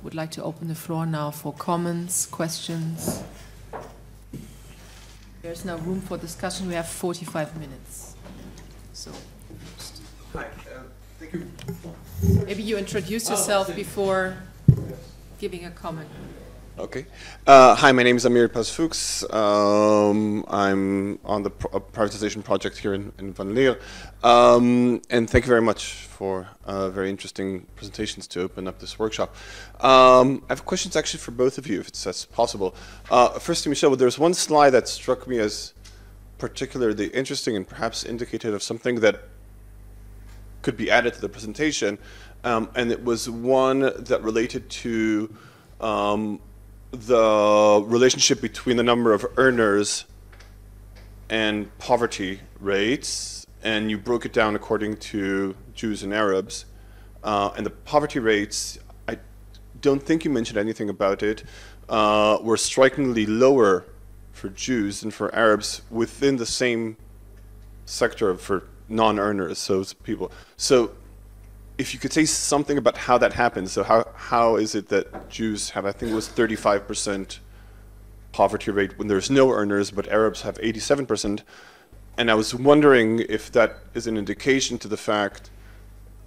would like to open the floor now for comments, questions. There's now room for discussion. We have 45 minutes. So, hi, thank you. Maybe you introduce yourself before giving a comment. Okay. Hi, my name is Amir Paz-Fuchs. I'm on the privatization project here in Van Leer. And thank you very much for very interesting presentations to open up this workshop. I have questions actually for both of you, if that's possible. First to Michelle, there's one slide that struck me as particularly interesting and perhaps indicative of something that could be added to the presentation. And it was one that related to the relationship between the number of earners and poverty rates, and you broke it down according to Jews and Arabs. And the poverty rates, I don't think you mentioned anything about it, were strikingly lower for Jews than for Arabs within the same sector for non-earners, so people. So if you could say something about how that happens, so how is it that Jews have, I think it was 35% poverty rate when there's no earners, but Arabs have 87%. And I was wondering if that is an indication to the fact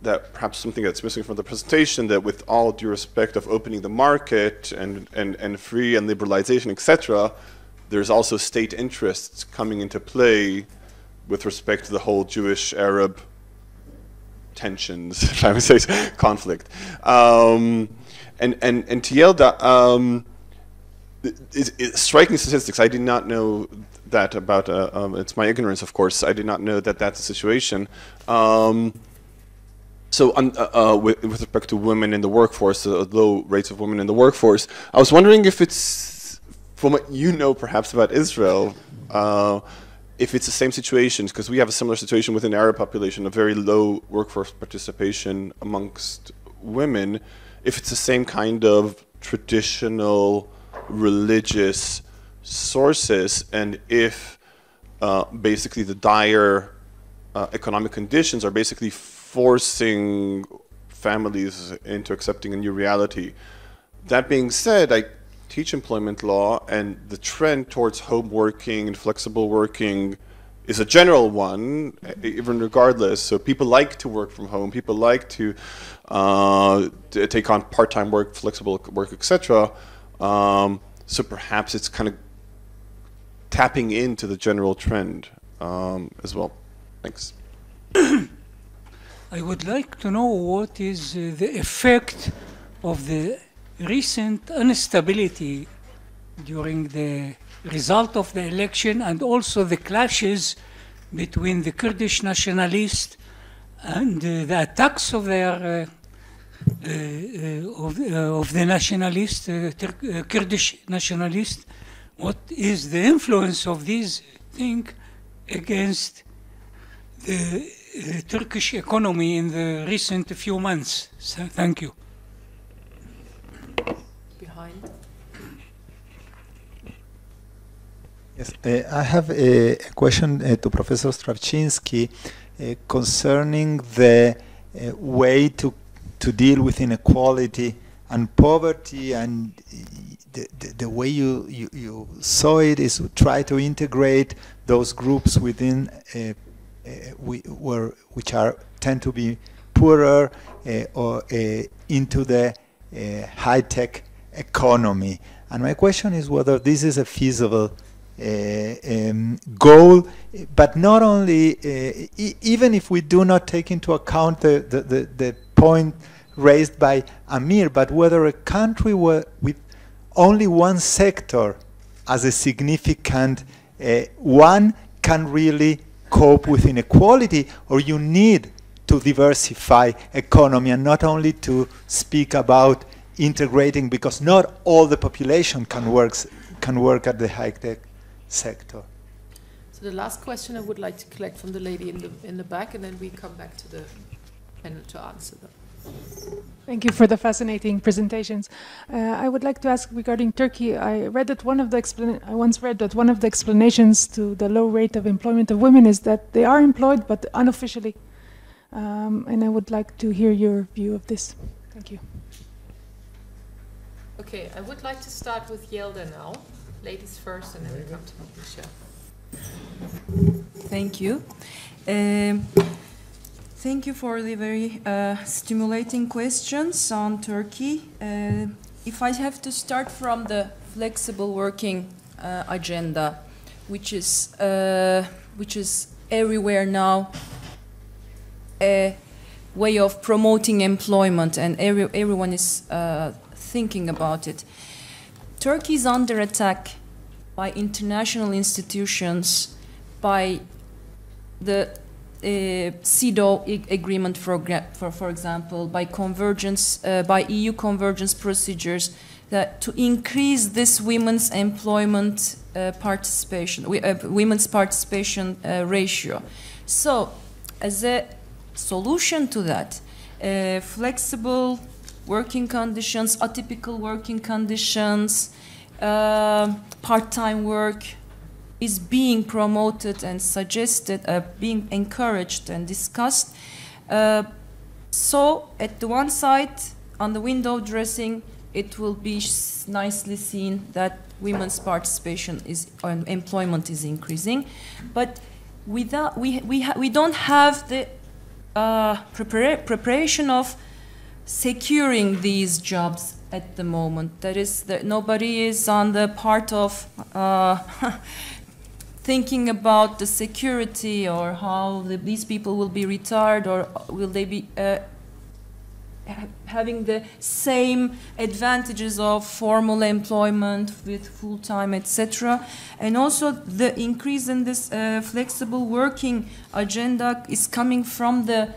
that perhaps something that's missing from the presentation, that with all due respect of opening the market and free and liberalization, etc., there's also state interests coming into play with respect to the whole Jewish-Arab tensions, if I would say, conflict. And Tielda, striking statistics. I did not know that about, it's my ignorance, of course. I did not know that that's the situation. With respect to women in the workforce, low rates of women in the workforce, I was wondering if it's, from what you know perhaps about Israel, if it's the same situation, because we have a similar situation within the Arab population, a very low workforce participation amongst women, if it's the same kind of traditional religious sources, and if basically the dire economic conditions are basically forcing families into accepting a new reality. That being said, I teach employment law, and the trend towards home working and flexible working is a general one, even regardless. So people like to work from home, people like to take on part-time work, flexible work, etc. So perhaps it's kind of tapping into the general trend as well. Thanks. I would like to know what is the effect of the recent instability during the result of the election, and also the clashes between the Kurdish nationalists and the attacks of their of the nationalists, Kurdish nationalists. What is the influence of these things against the Turkish economy in the recent few months? So, thank you. Yes, I have a question to Professor Stravchinsky concerning the way to deal with inequality and poverty, and the way you saw it is to try to integrate those groups within which tend to be poorer or into the high-tech economy. And my question is whether this is a feasible goal, but not only, even if we do not take into account the point raised by Amir, but whether a country with only one sector as a significant one can really cope with inequality, or you need to diversify economy and not only to speak about integrating, because not all the population can work at the high-tech sector. So the last question I would like to collect from the lady in the back, and then we come back to the panel to answer them. Thank you for the fascinating presentations. I would like to ask regarding Turkey. I read that I once read that one of the explanations to the low rate of employment of women is that they are employed but unofficially. And I would like to hear your view of this. Thank you. Okay, I would like to start with Yelda now. Ladies first, and then we come to Michelle. Thank you. Thank you for the very stimulating questions on Turkey. If I have to start from the flexible working agenda, which is everywhere now, a way of promoting employment, and everyone is thinking about it. Turkey is under attack by international institutions, by the CEDAW agreement, for example, by convergence, by EU convergence procedures, that to increase this women's employment participation, women's participation ratio. So, as a solution to that, flexible working conditions, atypical working conditions, part-time work is being promoted and suggested, being encouraged and discussed. So at the one side, on the window dressing, it will be nicely seen that women's participation is employment is increasing, but without we don't have the preparation of securing these jobs at the moment. That is, that nobody is on the part of thinking about the security or how these people will be retired, or will they be having the same advantages of formal employment with full-time, etc. And also the increase in this flexible working agenda is coming from the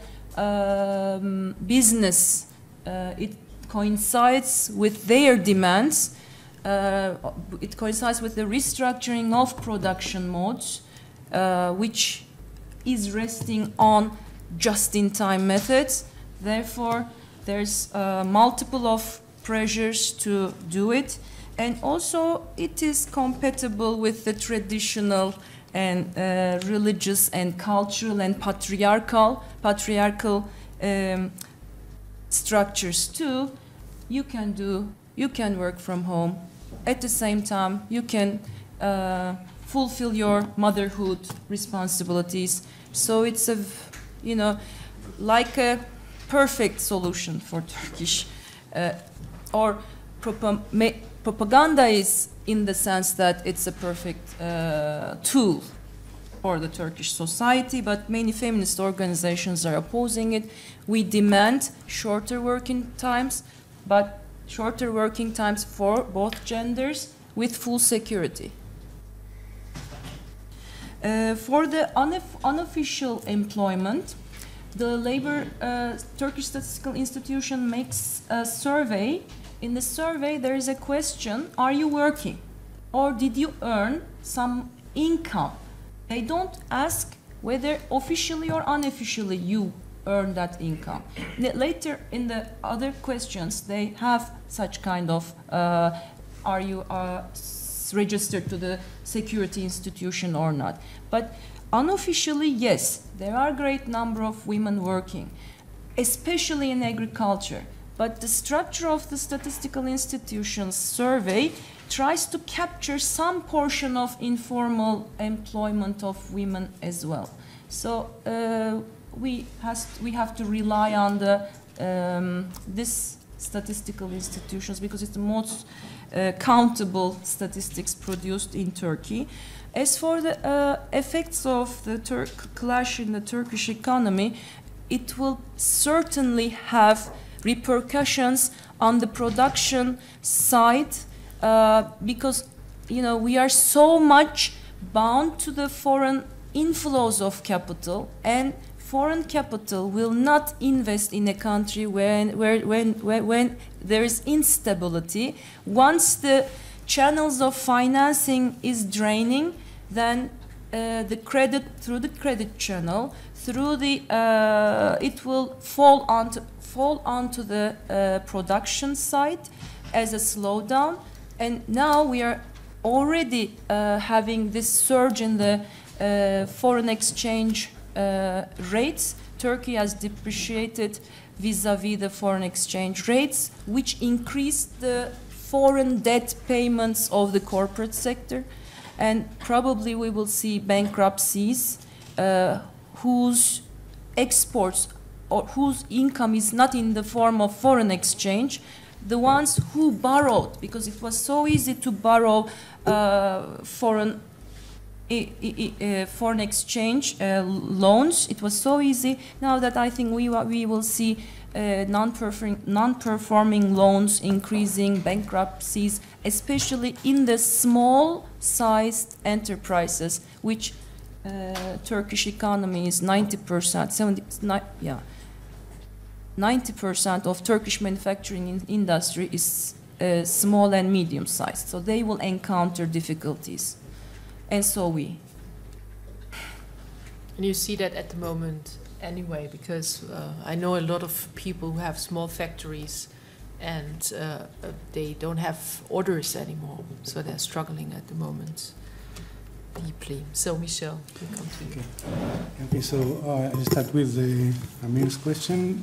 business. It coincides with their demands. It coincides with the restructuring of production modes, which is resting on just-in-time methods. Therefore, there's multiple of pressures to do it, and also it is compatible with the traditional and religious and cultural and patriarchal structures too. You can work from home. At the same time, you can fulfill your motherhood responsibilities. So it's a, like a perfect solution for Turkish, or propaganda is in the sense that it's a perfect tool for the Turkish society, but many feminist organizations are opposing it. We demand shorter working times, but shorter working times for both genders with full security. For the unofficial employment, the Turkish Statistical Institution makes a survey. In the survey, there is a question: are you working, or did you earn some income? They don't ask whether officially or unofficially you earn that income. Later in the other questions, they have such kind of, are you registered to the security institution or not? But unofficially, yes, there are a great number of women working, especially in agriculture. But the structure of the statistical institutions survey tries to capture some portion of informal employment of women as well. So we have to rely on the this statistical institutions because it's the most countable statistics produced in Turkey. As for the effects of the clash in the Turkish economy, it will certainly have repercussions on the production side, because we are so much bound to the foreign inflows of capital, and foreign capital will not invest in a country when there is instability. Once the channels of financing is draining, then the credit through the credit channel, through the it will fall onto the production side as a slowdown. And now we are already having this surge in the foreign exchange rates. Turkey has depreciated vis-à-vis the foreign exchange rates, which increased the foreign debt payments of the corporate sector, and probably we will see bankruptcies whose exports or whose income is not in the form of foreign exchange, the ones who borrowed, because it was so easy to borrow foreign exchange loans. It was so easy. Now that I think we will see non-performing loans increasing, bankruptcies, especially in the small-sized enterprises, which Turkish economy is 90%, 90% of Turkish manufacturing industry is small and medium-sized. So they will encounter difficulties, and so we. And you see that at the moment anyway, because I know a lot of people who have small factories and they don't have orders anymore, so they're struggling at the moment deeply. So Michel, we come to you. Okay, so I'll start with Amir's question.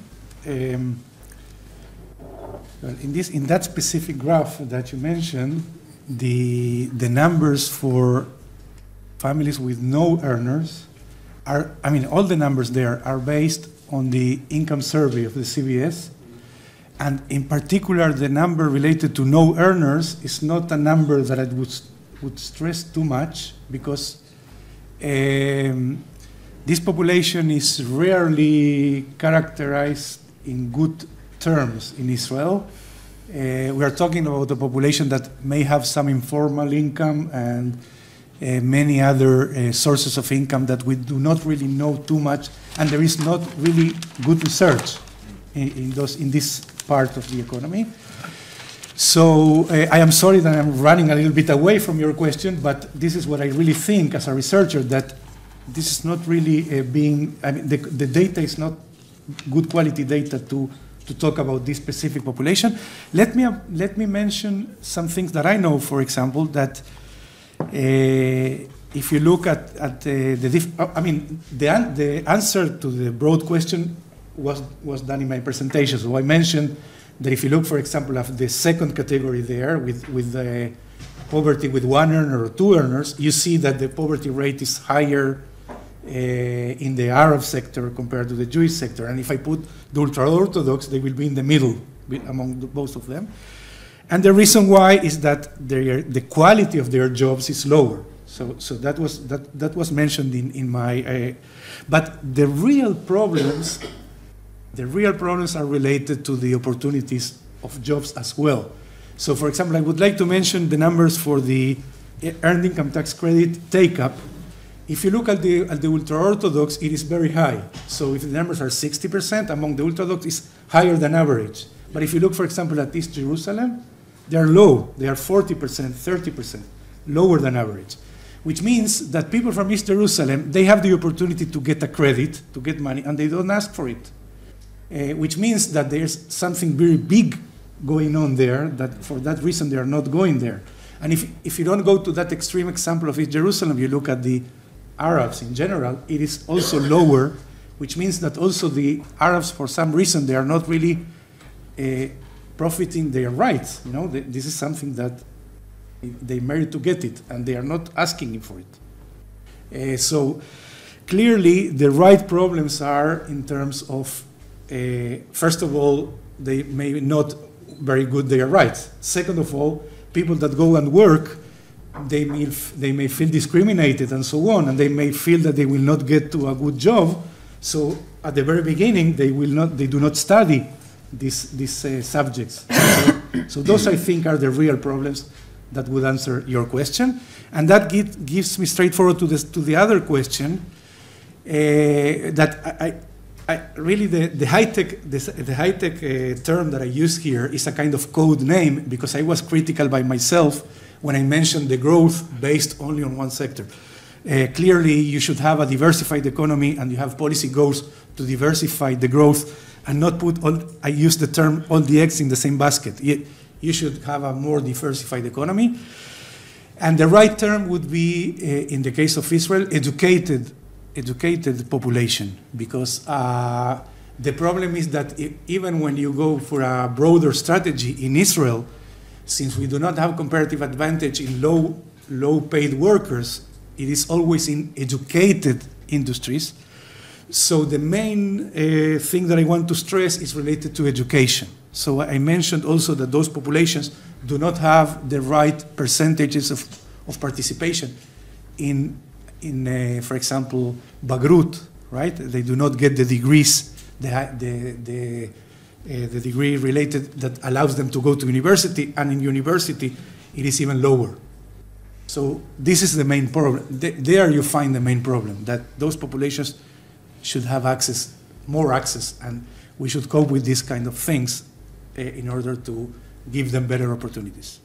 Well, in that specific graph that you mentioned, the numbers for families with no earners are, I mean, all the numbers there are based on the income survey of the CBS, and in particular, the number related to no earners is not a number that I would stress too much, because this population is rarely characterized in good terms in Israel. We are talking about a population that may have some informal income and many other sources of income that we do not really know too much, and there is not really good research in this part of the economy. So I am sorry that I'm running a little bit away from your question, but this is what I really think as a researcher, that this is not really being, I mean, the data is not good quality data to talk about this specific population. Let me mention some things that I know, for example, that if you look at the answer to the broad question was done in my presentation. So I mentioned that if you look, for example, at the second category there with the poverty with one earner or two earners, you see that the poverty rate is higher in the Arab sector compared to the Jewish sector. And if I put the ultra-Orthodox, they will be in the middle among both of them. And the reason why is that the quality of their jobs is lower. So that was mentioned in my. But the real problems are related to the opportunities of jobs as well. So, for example, I would like to mention the numbers for the earned income tax credit take-up. If you look at the ultra-Orthodox, it is very high. So if the numbers are 60% among the ultra-Orthodox, it's higher than average. But if you look, for example, at East Jerusalem, they are low. They are 40%, 30%, lower than average. Which means that people from East Jerusalem, they have the opportunity to get a credit, to get money, and they don't ask for it. Which means that there's something very big going on there, that for that reason they are not going there. And if you don't go to that extreme example of East Jerusalem, you look at the Arabs in general, it is also lower, which means that also the Arabs, for some reason, they are not really profiting their rights. You know, this is something that they merit to get it, and they are not asking for it. So clearly, the right problems are in terms of, first of all, they may not very good their rights. Second of all, people that go and work, they may feel discriminated and so on, and they may feel that they will not get to a good job. So at the very beginning, they do not study these subjects. So those, I think, are the real problems that would answer your question. And that gives me straightforward to the other question, that I really the high-tech term that I use here is a kind of code name, because I was critical by myself when I mentioned the growth based only on one sector. Clearly, you should have a diversified economy, and you have policy goals to diversify the growth and not put I use the term all the eggs in the same basket. You should have a more diversified economy. And the right term would be, in the case of Israel, educated population, because the problem is that even when you go for a broader strategy in Israel, since we do not have comparative advantage in low-paid workers, it is always in educated industries. So the main thing that I want to stress is related to education. So I mentioned also that those populations do not have the right percentages of participation in for example, Bagrut, right? They do not get the degrees, the degree related that allows them to go to university, and in university it is even lower. So this is the main problem. There you find the main problem, that those populations should have access, more access, and we should cope with these kind of things in order to give them better opportunities.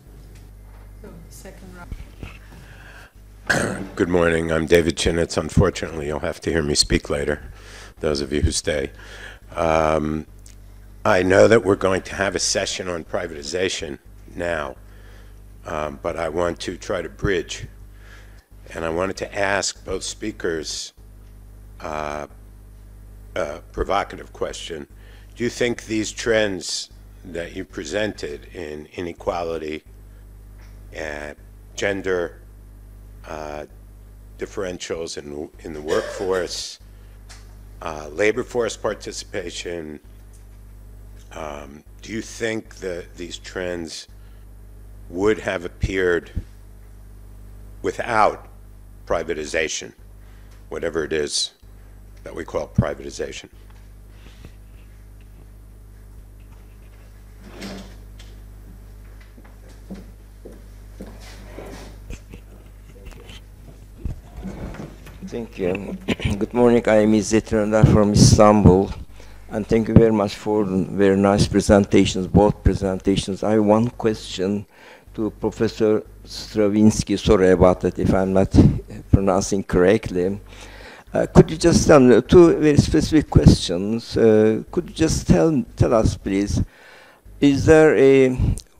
So, second round. Good morning. I'm David Chinitz. Unfortunately, you'll have to hear me speak later, those of you who stay. I know that we're going to have a session on privatization now, but I want to try to bridge. And I wanted to ask both speakers a provocative question. Do you think these trends that you presented in inequality, gender, differentials in the workforce, labor force participation, do you think that these trends would have appeared without privatization, whatever it is that we call privatization? Thank you. Good morning. I am İzzet Önder from Istanbul. And thank you very much for very nice presentations, both presentations. I have one question to Professor Stravinsky. Sorry about that if I'm not pronouncing correctly. Could you just tell me two very specific questions? Could you just tell us, please, is there a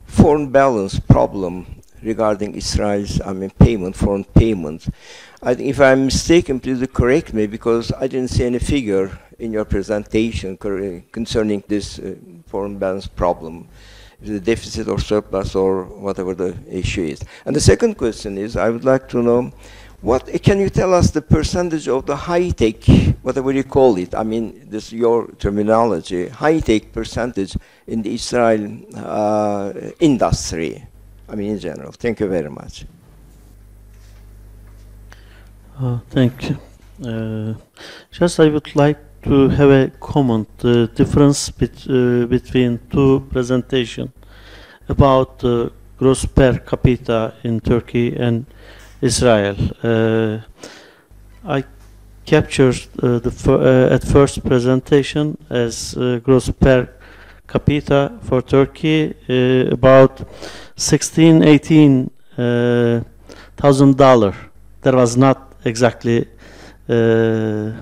foreign balance problem regarding Israel's, foreign payments? I think if I'm mistaken, please correct me, because I didn't see any figure in your presentation concerning this foreign balance problem, the deficit or surplus or whatever the issue is. And the second question is, I would like to know, can you tell us the percentage of the high-tech, whatever you call it, this is your terminology, high-tech percentage in the Israel industry, in general. Thank you very much. Thank you. Just I would like to have a comment, the difference between two presentations about gross per capita in Turkey and Israel. I captured at first presentation as gross per capita for Turkey about $18,000. There was not exactly the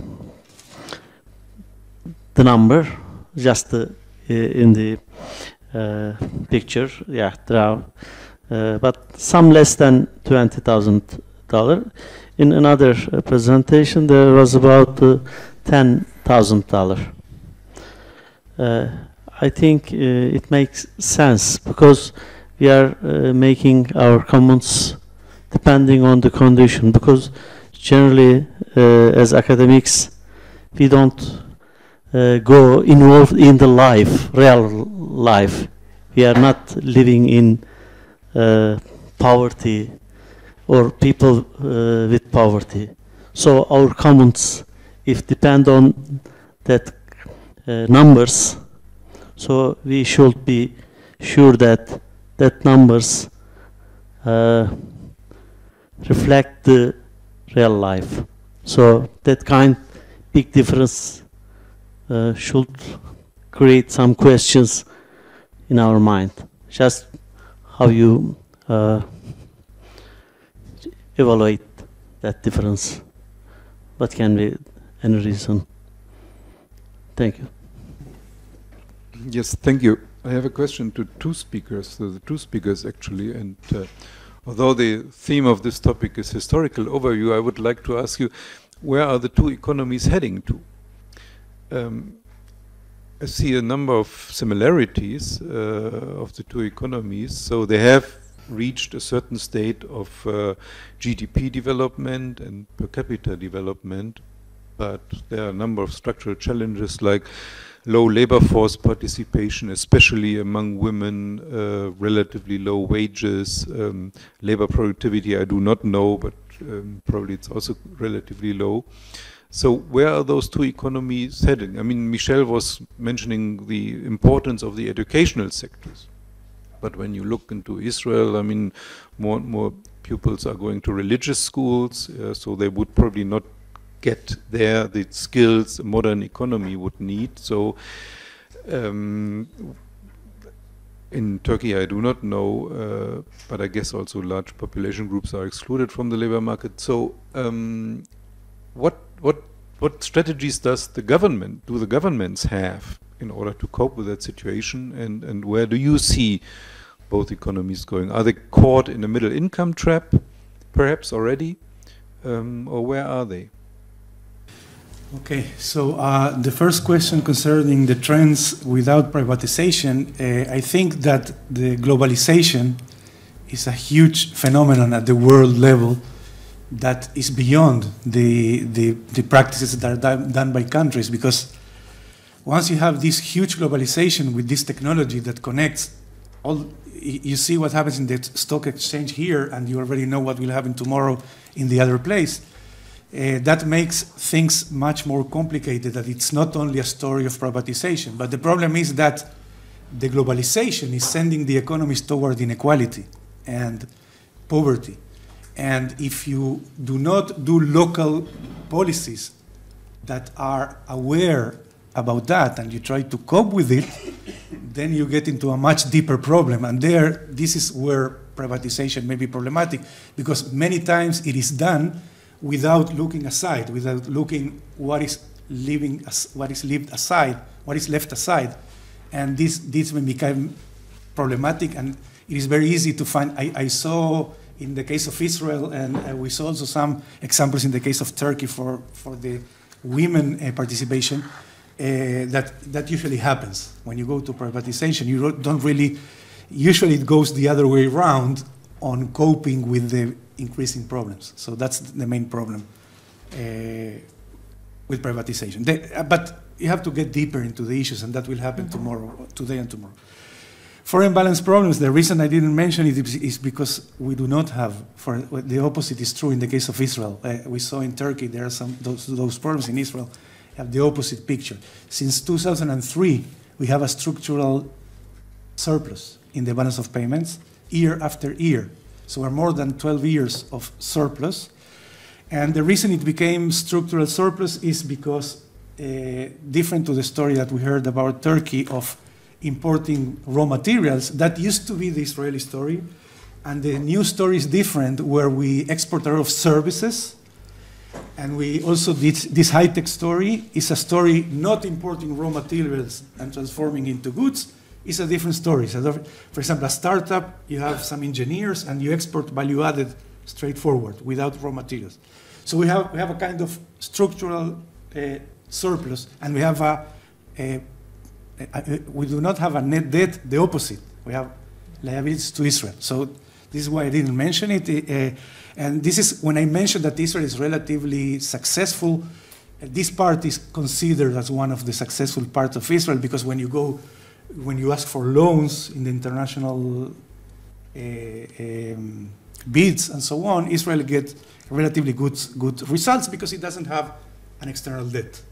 number, just in the picture, yeah, draw, but some less than $20,000. In another presentation, there was about $10,000. I think it makes sense because we are making our comments depending on the condition, because generally as academics we don't go involved in the life, real life. We are not living in poverty or people with poverty. So our comments, if depend on that numbers, so we should be sure that that numbers reflect the real life. So that big difference should create some questions in our mind. Just how you evaluate that difference. What can be any reason? Thank you. Yes, thank you. I have a question to two speakers, the two speakers actually, and although the theme of this topic is historical overview, I would like to ask you, where are the two economies heading to? I see a number of similarities of the two economies. So they have reached a certain state of GDP development and per capita development, but there are a number of structural challenges like low labor force participation, especially among women, relatively low wages, labor productivity I do not know, but probably it's also relatively low. So where are those two economies heading? I mean, Michel was mentioning the importance of the educational sectors. But when you look into Israel, I mean, more and more pupils are going to religious schools, so they would probably not get there the skills a modern economy would need. So in Turkey, I do not know, but I guess also large population groups are excluded from the labor market. So what strategies do the governments have in order to cope with that situation, and where do you see both economies going? Are they caught in a middle income trap, perhaps already, or where are they? Okay, so the first question concerning the trends without privatization, I think that the globalization is a huge phenomenon at the world level that is beyond the practices that are done by countries, because once you have this huge globalization with this technology that connects all, you see what happens in the stock exchange here, and you already know what will happen tomorrow in the other place. That makes things much more complicated, that it's not only a story of privatization, but the problem is that the globalization is sending the economies toward inequality and poverty. And if you do not do local policies that are aware about that and you try to cope with it, then you get into a much deeper problem. And this is where privatization may be problematic, because many times it is done without looking aside, without looking what is left aside. And this may become problematic, and it is very easy to find. I saw in the case of Israel, and we saw also some examples in the case of Turkey for the women participation, that usually happens. When you go to privatization, you don't really, usually it goes the other way around on coping with the increasing problems. So that's the main problem with privatization. But you have to get deeper into the issues, and that will happen today and tomorrow. Foreign balance problems, the reason I didn't mention it is because we do not have, the opposite is true in the case of Israel. We saw in Turkey there are those problems. In Israel have the opposite picture. Since 2003, we have a structural surplus in the balance of payments year after year. So we're more than 12 years of surplus. And the reason it became structural surplus is because, different to the story that we heard about Turkey of importing raw materials, that used to be the Israeli story. And the new story is different, where we export a lot of services. And we also did this high-tech story. Is a story not importing raw materials and transforming into goods. It's a different story. So for example, a startup, you have some engineers and you export value added straightforward without raw materials. So we have a kind of structural surplus, and we have we do not have a net debt, the opposite. We have liabilities to Israel. So this is why I didn't mention it. And this is when I mentioned that Israel is relatively successful. This part is considered as one of the successful parts of Israel, because when you ask for loans in the international bids and so on, Israel gets relatively good results because it doesn't have an external debt.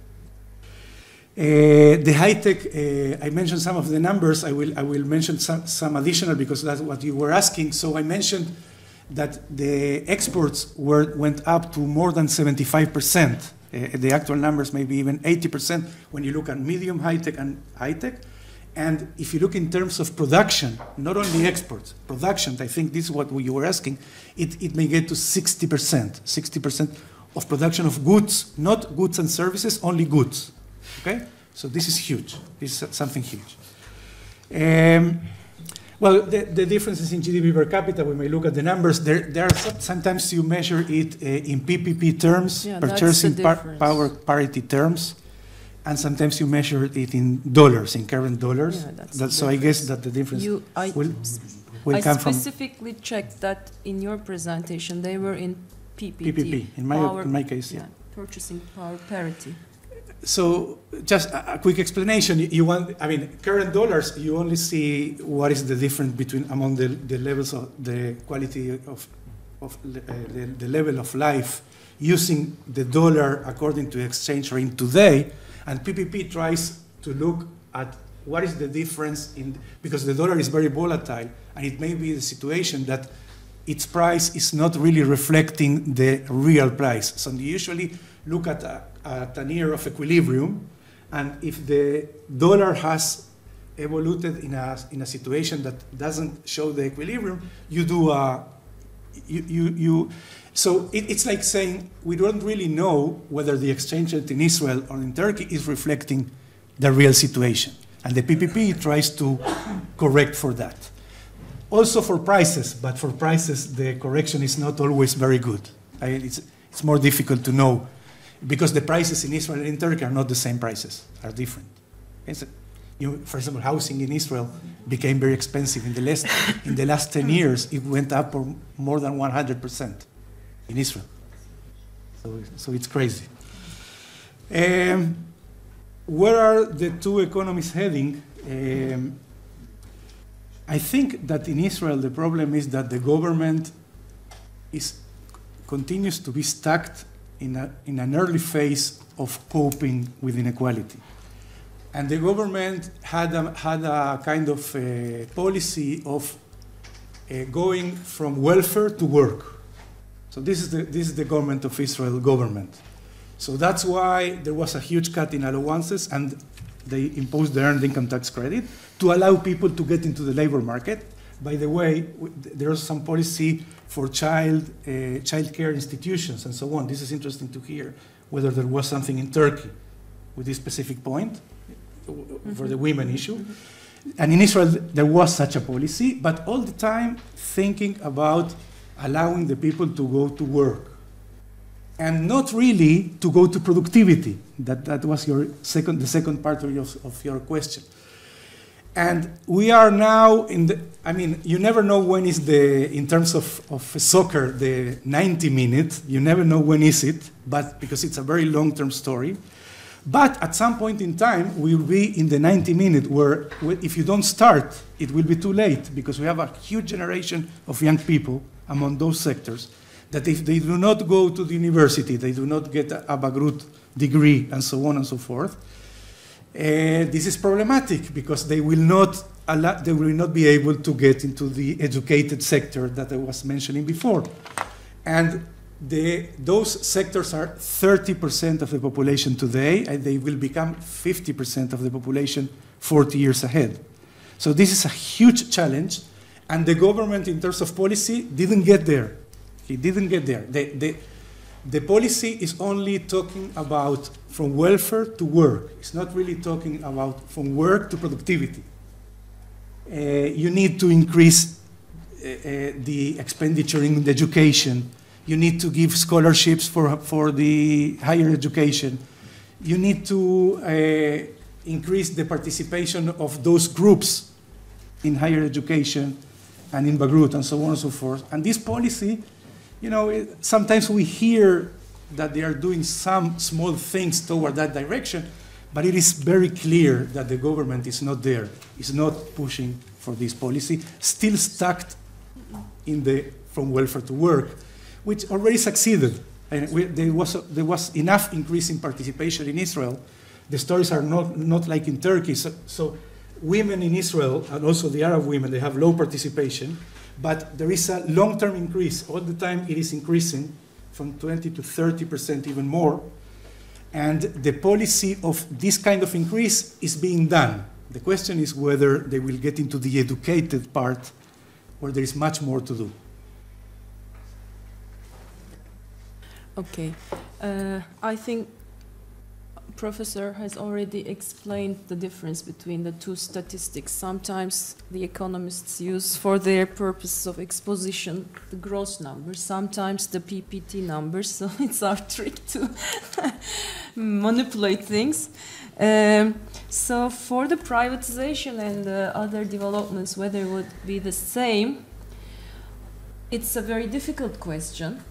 The high-tech, I mentioned some of the numbers. I will mention some additional, because that's what you were asking. So I mentioned that the exports went up to more than 75%. The actual numbers may be even 80% when you look at medium high-tech and high-tech. And if you look in terms of production, not only exports, production, I think this is what you were asking, it may get to 60%. 60% of production of goods, not goods and services, only goods. Okay? So this is huge. This is something huge. Well, the differences in GDP per capita, we may look at the numbers. There are sometimes you measure it in PPP terms, purchasing power parity terms. and sometimes you measure it in dollars, in current dollars. Yeah, that's So I guess that the difference will I come from specifically checked that in your presentation they were in PPT. PPP, in my case, yeah. Purchasing power parity. So just a quick explanation. You want, I mean, current dollars, you only see what is the difference between among the levels of the quality of the level of life using the dollar according to exchange rate today. And PPP tries to look at what is the difference in, because the dollar is very volatile, and it may be the situation that its price is not really reflecting the real price. So they usually look at an year of equilibrium, and if the dollar has evolved in a situation that doesn't show the equilibrium, you do so it's like saying we don't really know whether the exchange rate in Israel or in Turkey is reflecting the real situation. And the PPP tries to correct for that. Also for prices, but for prices the correction is not always very good. It's more difficult to know because the prices in Israel and in Turkey are not the same prices, are different. For example, housing in Israel became very expensive. In the last 10 years, it went up for more than 100% in Israel. So it's crazy. Where are the two economies heading? I think that in Israel the problem is that the government continues to be stuck in an early phase of coping with inequality. And the government had a kind of policy of going from welfare to work. So this is the government of Israel government. So that's why there was a huge cut in allowances, and they imposed the earned income tax credit to allow people to get into the labor market. By the way, there is some policy for child care institutions and so on. This is interesting to hear whether there was something in Turkey with this specific point for the women issue. And in Israel, there was such a policy, but all the time thinking about allowing the people to go to work and not really to go to productivity. That was the second part of your question. And we are now you never know when is in terms of soccer, the 90 minutes, you never know when is it, but because it's a very long-term story. But at some point in time, we will be in the 90 minutes where if you don't start, it will be too late, because we have a huge generation of young people among those sectors that if they do not go to the university, they do not get a Bagrut degree and so on and so forth, this is problematic because they will not be able to get into the educated sector that I was mentioning before. And those sectors are 30% of the population today, and they will become 50% of the population 40 years ahead. So this is a huge challenge, and the government, in terms of policy, didn't get there. It didn't get there. The policy is only talking about from welfare to work. It's not really talking about from work to productivity. You need to increase the expenditure in education. You need to give scholarships for the higher education. You need to increase the participation of those groups in higher education and in Bagrut and so on and so forth. And this policy, sometimes we hear that they are doing some small things toward that direction, but it is very clear that the government is not there, is not pushing for this policy, still stuck in the from welfare to work, which already succeeded. And there was enough increase in participation in Israel. The stories are not like in Turkey. So women in Israel, and also the Arab women, they have low participation, but there is a long-term increase. All the time it is increasing from 20 to 30%, even more. And the policy of this kind of increase is being done. The question is whether they will get into the educated part where there is much more to do. Okay. I think Professor has already explained the difference between the two statistics. Sometimes the economists use for their purposes of exposition the gross numbers, sometimes the PPT numbers, so it's our trick to manipulate things. So for the privatization and the other developments, whether it would be the same, it's a very difficult question,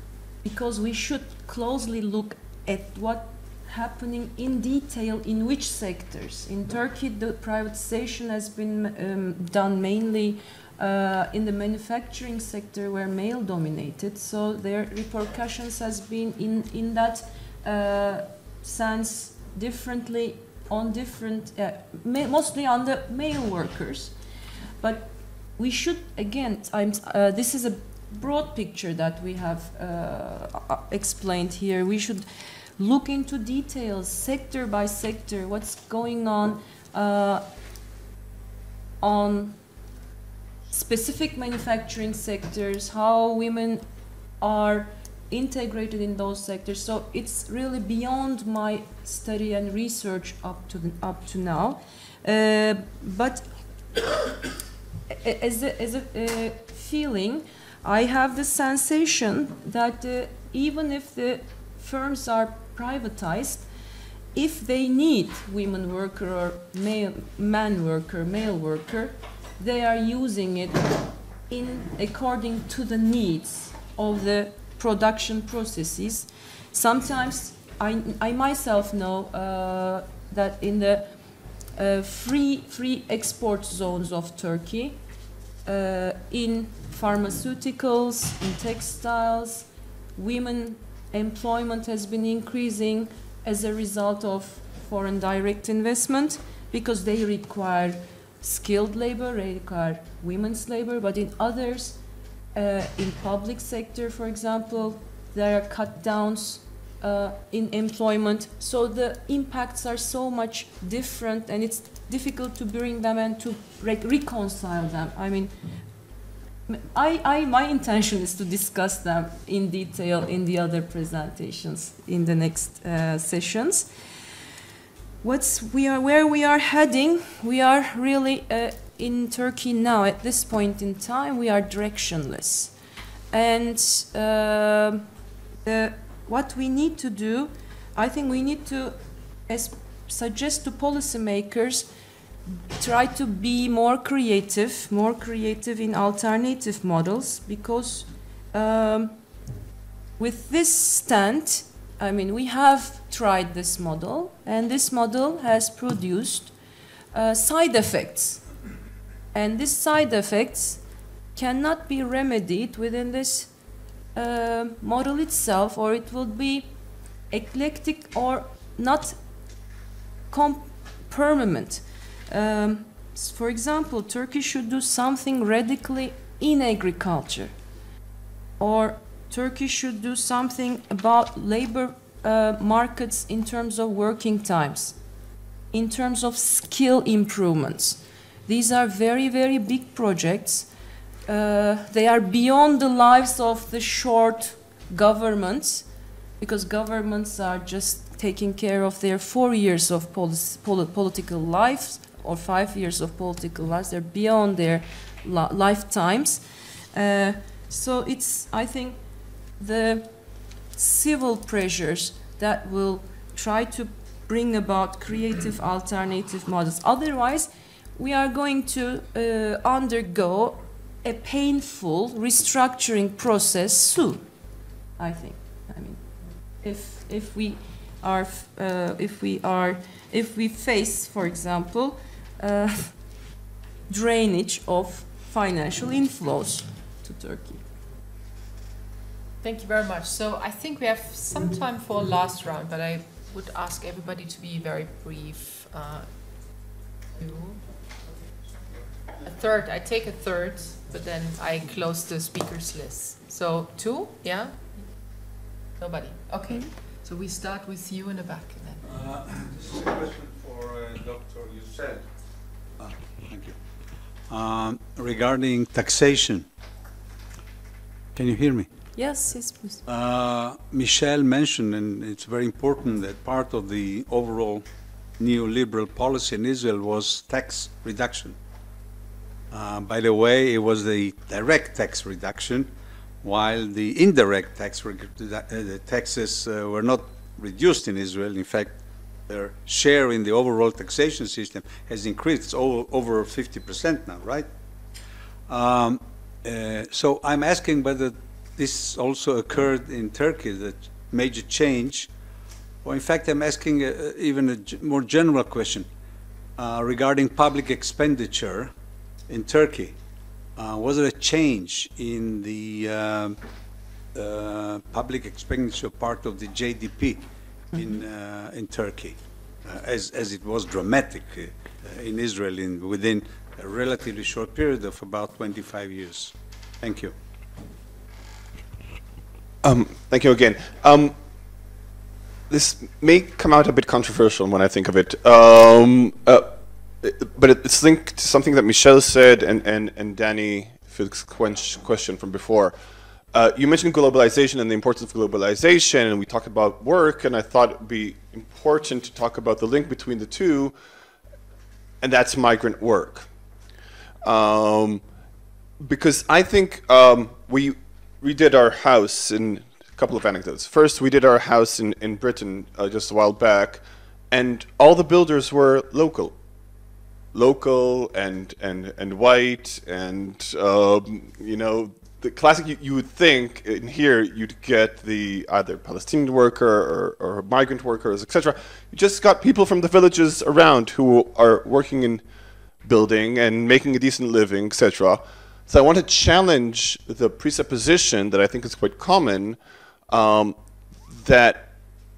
because we should closely look at what happening in detail in which sectors. In Turkey, the privatization has been done mainly in the manufacturing sector, where male dominated, so their repercussions has been in that sense differently on different, mostly on the male workers. But we should, again, this is a broad picture that we have explained here. We should look into details, sector by sector, what's going on specific manufacturing sectors, how women are integrated in those sectors. So it's really beyond my study and research up to now. But as a feeling, I have the sensation that even if the firms are privatized, if they need women worker or man worker, male worker, they are using it according to the needs of the production processes. Sometimes I myself know that in the free export zones of Turkey, in pharmaceuticals, in textiles, women employment has been increasing as a result of foreign direct investment, because they require skilled labor, they require women's labor. But in others, in public sector, for example, there are cut downs in employment. So the impacts are so much different, and it's difficult to bring them and to reconcile them. I mean, my intention is to discuss them in detail in the other presentations in the next sessions. Where we are heading, we are really in Turkey now, at this point in time, we are directionless. And what we need to do, I think we need to suggest to policymakers, try to be more creative in alternative models, because with this stand, I mean, we have tried this model, and this model has produced side effects. And these side effects cannot be remedied within this model itself, or it will be eclectic or not permanent. For example, Turkey should do something radically in agriculture, or Turkey should do something about labor markets in terms of working times, in terms of skill improvements. These are very, very big projects. They are beyond the lives of the short governments, because governments are just taking care of their 4 years of political lives, or 5 years of political lives. They're beyond their lifetimes. So it's, I think, the civil pressures that will try to bring about creative alternative models. Otherwise, we are going to undergo a painful restructuring process soon, I think. I mean, if we face, for example, drainage of financial inflows to Turkey. Thank you very much. So I think we have some time for a last round, but I would ask everybody to be very brief. A third, I take a third, but then I close the speakers list. So 2, yeah? Nobody. Okay. So we start with you in the back. This is a question for Dr. Yücel. Thank you. Regarding taxation, can you hear me? Yes, yes, please. Michel mentioned, and it's very important, that part of the overall neoliberal policy in Israel was tax reduction. By the way, it was the direct tax reduction, while the indirect taxes were not reduced in Israel. In fact, their share in the overall taxation system has increased. It's over 50% now, right? So I'm asking whether this also occurred in Turkey, that major change, or in fact I'm asking even a more general question regarding public expenditure in Turkey. Was there a change in the public expenditure part of the GDP in Turkey, as it was dramatic in Israel within a relatively short period of about 25 years? Thank you. Thank you again. This may come out a bit controversial when I think of it, but it's linked to something that Michel said and Danny Phil's question from before. You mentioned globalization and the importance of globalization, and we talked about work, and I thought it would be important to talk about the link between the two, and that's migrant work. Because I think we redid our house in a couple of anecdotes. First, we did our house in Britain just a while back, and all the builders were local and white, and you know, the classic. You would think in here you'd get the either Palestinian worker or migrant workers, etc. You just got people from the villages around who are working in building and making a decent living, etc. So I want to challenge the presupposition that I think is quite common, that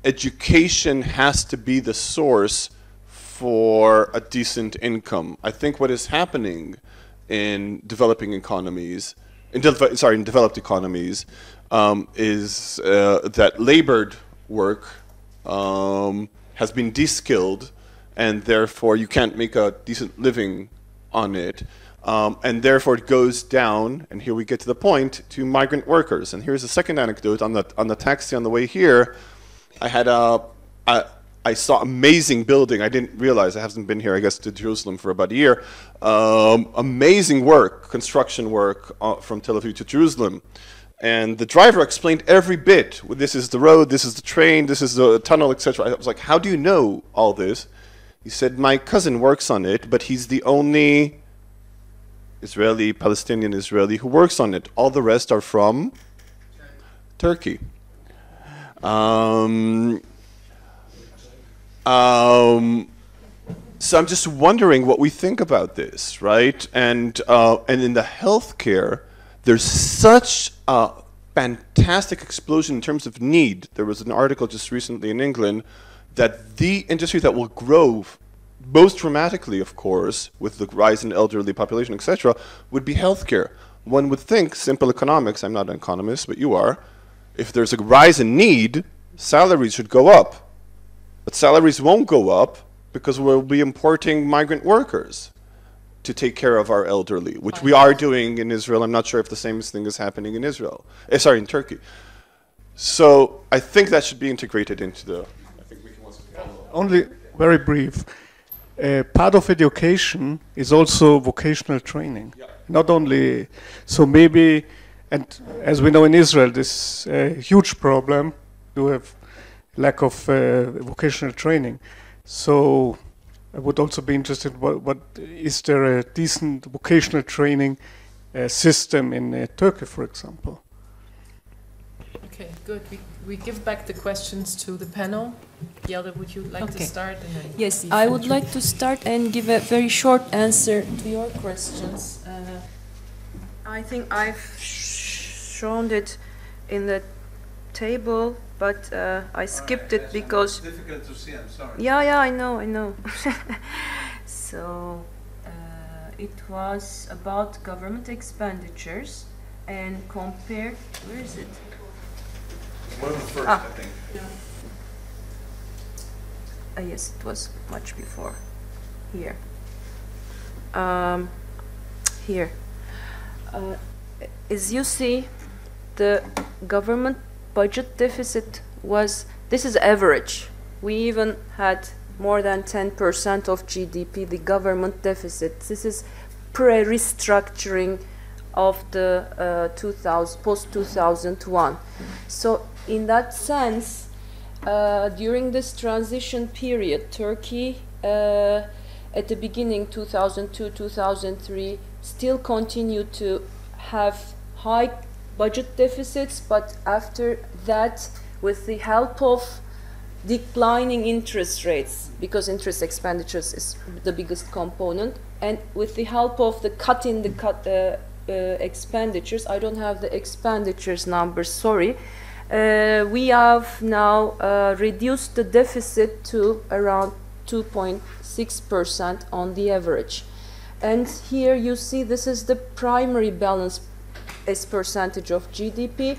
education has to be the source for a decent income. I think what is happening in developing economies, in developed economies, is that labored work has been de-skilled, and therefore you can't make a decent living on it. And therefore it goes down, and here we get to the point, to migrant workers. And here's a second anecdote. On the taxi on the way here, I saw amazing building. I didn't realize, I haven't been here, I guess, to Jerusalem for about a year. Amazing work, construction work from Tel Aviv to Jerusalem. And the driver explained every bit. This is the road, this is the train, this is the tunnel, etc. I was like, how do you know all this? He said, my cousin works on it, but he's the only Palestinian Israeli who works on it. All the rest are from Turkey. So I'm just wondering what we think about this, right? And in the healthcare, there's such a fantastic explosion in terms of need. There was an article just recently in England that the industry that will grow most dramatically, of course, with the rise in elderly population, etc., would be healthcare. One would think, simple economics, I'm not an economist, but you are, if there's a rise in need, salaries should go up. But salaries won't go up because we'll be importing migrant workers to take care of our elderly, which we are doing in Israel. I'm not sure if the same thing is happening in Israel. In Turkey. So I think that should be integrated into the... Only very brief. Part of education is also vocational training. Yeah. Not only, so maybe, and as we know in Israel, this is a huge problem. You have lack of vocational training. So I would also be interested, what is there a decent vocational training system in Turkey, for example? Okay, good. We give back the questions to the panel. Yelda, would you like to start? And then yes, I would like to start and give a very short answer to your questions. I think I've shown it in the table, but I skipped it because... It's difficult to see, I'm sorry. Yeah, I know. So it was about government expenditures and compared... Where is it? One of the first, I think. Yes, it was much before. Here. Here. As you see, the government budget deficit was, this is average. We even had more than 10% of GDP, the government deficit. This is pre-restructuring of the post-2001. So in that sense, during this transition period, Turkey, at the beginning, 2002, 2003, still continued to have high budget deficits, but after that, with the help of declining interest rates, because interest expenditures is the biggest component, and with the help of the cut in the expenditures, I don't have the expenditures numbers, sorry, we have now reduced the deficit to around 2.6% on the average. And here you see this is the primary balance as percentage of GDP.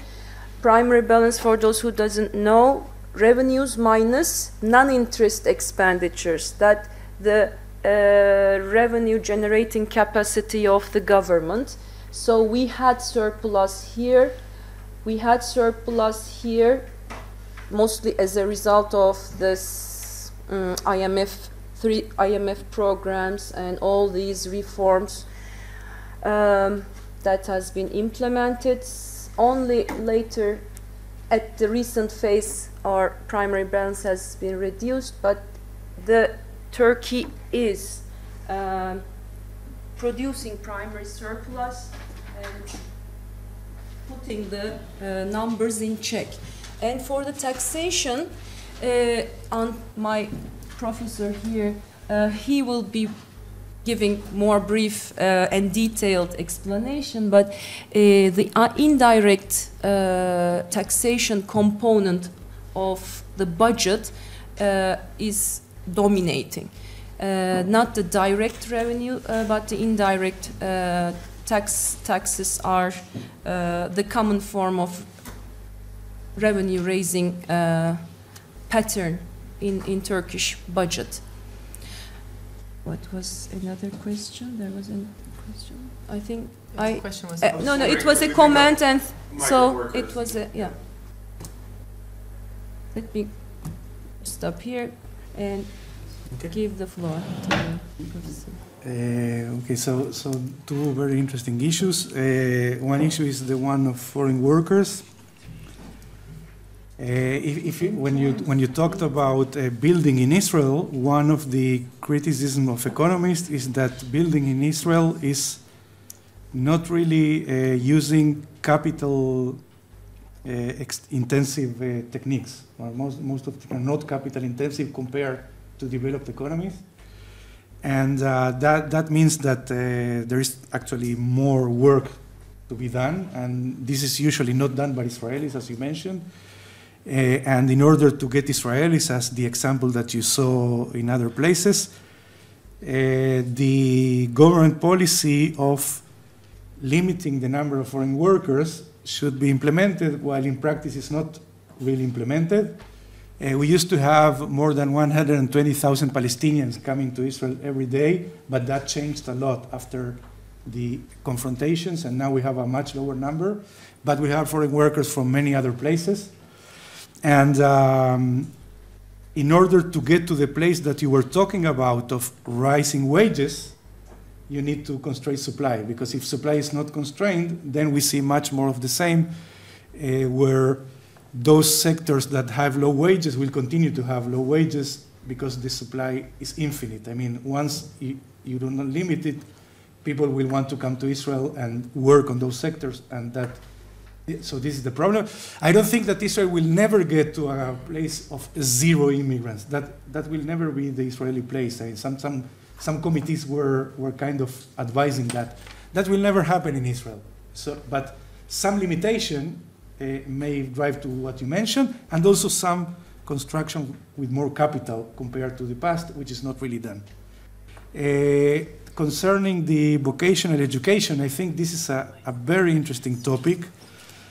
Primary balance, for those who doesn't know, revenues minus non-interest expenditures, that the revenue generating capacity of the government. So we had surplus here, mostly as a result of this IMF programs and all these reforms that has been implemented. Only later, at the recent phase, our primary balance has been reduced, but the Turkey is producing primary surplus and putting the numbers in check. And for the taxation, on my professor here, he will be giving more brief and detailed explanation, but the indirect taxation component of the budget is dominating. Not the direct revenue, but the indirect taxes are the common form of revenue raising pattern in Turkish budget. What was another question? There was a question. I think the question was no, it was a comment, and so it was a, yeah. Let me stop here and give the floor to the professor. Okay, so two very interesting issues. One issue is the one of foreign workers. When you talked about building in Israel, one of the criticism of economists is that building in Israel is not really using capital intensive techniques. Or most of them are not capital intensive compared to developed economies. And that means that there is actually more work to be done, and this is usually not done by Israelis, as you mentioned. And in order to get Israelis, as the example that you saw in other places, the government policy of limiting the number of foreign workers should be implemented, while in practice it's not really implemented. We used to have more than 120,000 Palestinians coming to Israel every day, but that changed a lot after the confrontations, and now we have a much lower number. But we have foreign workers from many other places. And in order to get to the place that you were talking about of rising wages, you need to constrain supply, because if supply is not constrained, then we see much more of the same, where those sectors that have low wages will continue to have low wages because the supply is infinite. I mean, once you do not limit it, people will want to come to Israel and work on those sectors, and that. So this is the problem. I don't think that Israel will never get to a place of zero immigrants. That will never be the Israeli place. Some committees were kind of advising that. That will never happen in Israel. So, but some limitation may drive to what you mentioned, and also some construction with more capital compared to the past, which is not really done. Concerning the vocational education, I think this is a very interesting topic.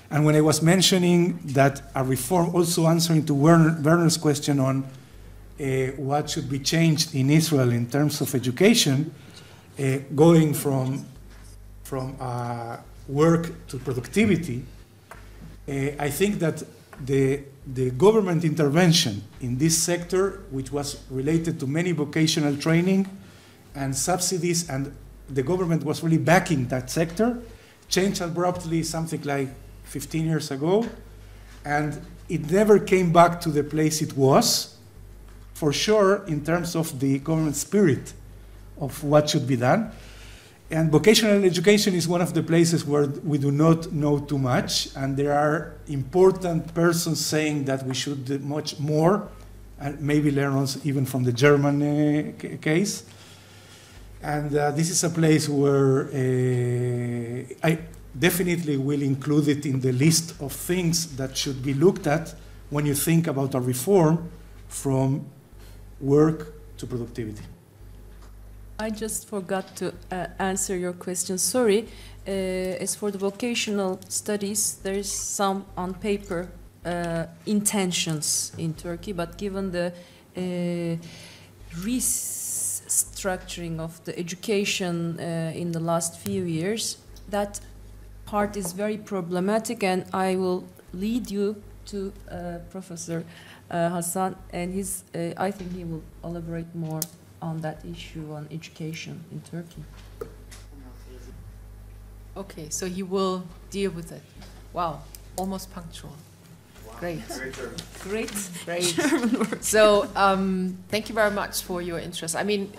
And when I was mentioning that a reform, also answering to Werner's question on what should be changed in Israel in terms of education, going from work to productivity, I think that the government intervention in this sector, which was related to many vocational training and subsidies, and the government was really backing that sector, changed abruptly something like 15 years ago, and it never came back to the place it was, for sure, in terms of the government spirit of what should be done. And vocational education is one of the places where we do not know too much, and there are important persons saying that we should do much more, and maybe learn also even from the German case. And this is a place where I definitely will include it in the list of things that should be looked at when you think about a reform from work to productivity. I just forgot to answer your question. Sorry. As for the vocational studies, there is some on paper intentions in Turkey, but given the restructuring of the education in the last few years, that part is very problematic, and I will lead you to Professor Hassan, and I think he will elaborate more on that issue on education in Turkey. Okay, so he will deal with it. Wow, almost punctual. Great. Great. So thank you very much for your interest. I mean,